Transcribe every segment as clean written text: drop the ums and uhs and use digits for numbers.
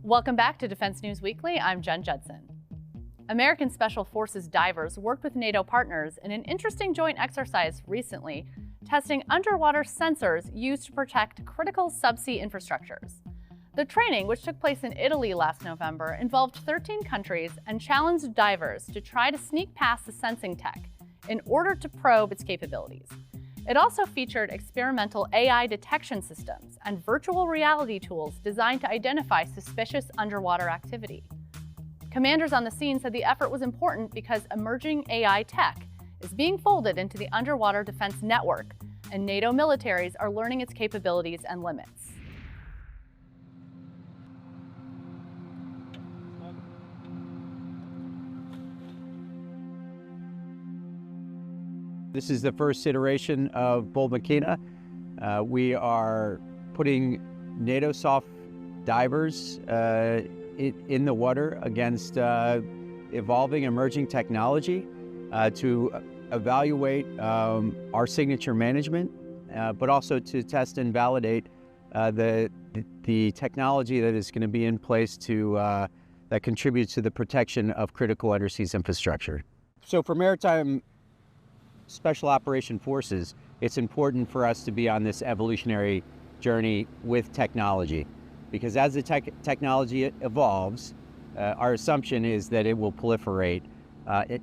Welcome back to Defense News Weekly. I'm Jen Judson. American Special Forces divers worked with NATO partners in an interesting joint exercise recently, testing underwater sensors used to protect critical subsea infrastructures. The training, which took place in Italy last November, involved 13 countries and challenged divers to try to sneak past the sensing tech in order to probe its capabilities. It also featured experimental AI detection systems and virtual reality tools designed to identify suspicious underwater activity. Commanders on the scene said the effort was important because emerging AI tech is being folded into the underwater defense network, and NATO militaries are learning its capabilities and limits. This is the first iteration of Bold Machina. We are putting NATO soft divers in the water against evolving emerging technology to evaluate our signature management, but also to test and validate the technology that is going to be in place that contributes to the protection of critical undersea infrastructure. So for maritime Special Operation Forces, it's important for us to be on this evolutionary journey with technology, because as the technology evolves, our assumption is that it will proliferate,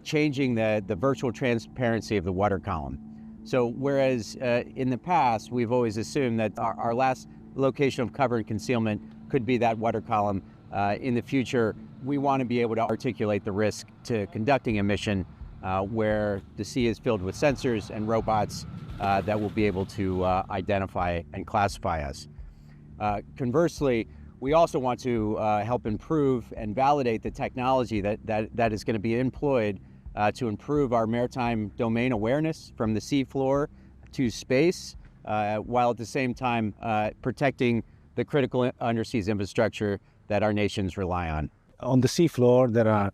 changing the virtual transparency of the water column. So whereas in the past, we've always assumed that our last location of cover and concealment could be that water column, in the future, we want to be able to articulate the risk to conducting a mission where the sea is filled with sensors and robots that will be able to identify and classify us. Conversely, we also want to help improve and validate the technology that is going to be employed to improve our maritime domain awareness from the seafloor to space, while at the same time protecting the critical undersea infrastructure that our nations rely on. On the seafloor, there are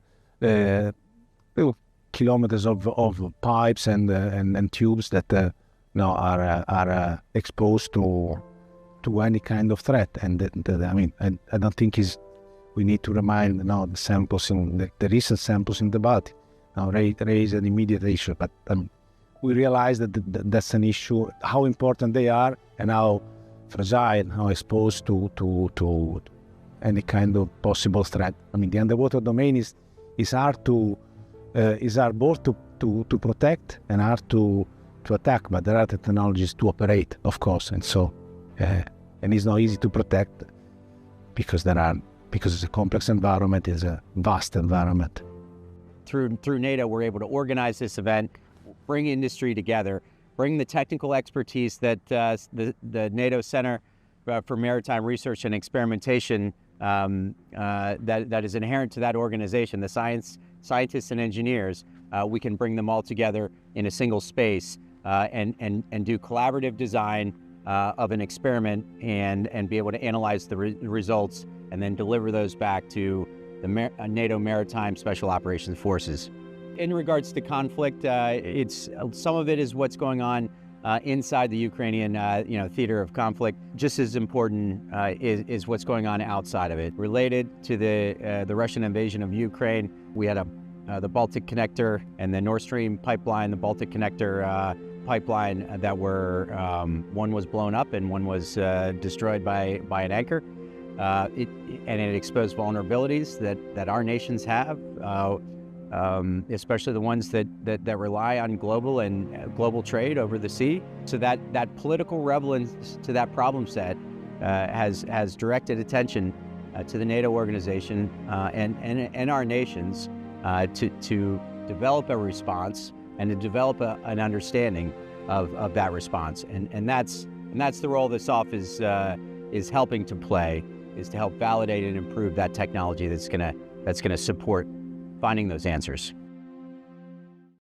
kilometers of pipes and tubes that are exposed to any kind of threat, and I don't think we need to remind the samples in the recent samples in the Baltic raise an immediate issue, but we realize that that's an issue, how important they are and how fragile, how exposed to any kind of possible threat. The underwater domain is hard both to protect and hard to attack, but there are technologies to operate, of course, and so and it's not easy to protect because it's a complex environment, it's a vast environment. Through NATO, we're able to organize this event, bring industry together, bring the technical expertise that the NATO Center for Maritime Research and Experimentation that is inherent to that organization, the scientists and engineers. We can bring them all together in a single space and do collaborative design of an experiment and be able to analyze the results and then deliver those back to the NATO Maritime Special Operations Forces. In regards to conflict, some of it is what's going on inside the Ukrainian theater of conflict. Just as important is what's going on outside of it. Related to the Russian invasion of Ukraine, we had the Baltic Connector and the Nord Stream pipeline, the Baltic Connector pipeline that were, one was blown up and one was destroyed by an anchor. It exposed vulnerabilities that our nations have, especially the ones that rely on global trade over the sea. So that political relevance to that problem set has directed attention to the NATO organization and our nations to develop a response and to develop an understanding of that response. And that's the role that SOF is helping to play, is to help validate and improve that technology that's gonna support finding those answers.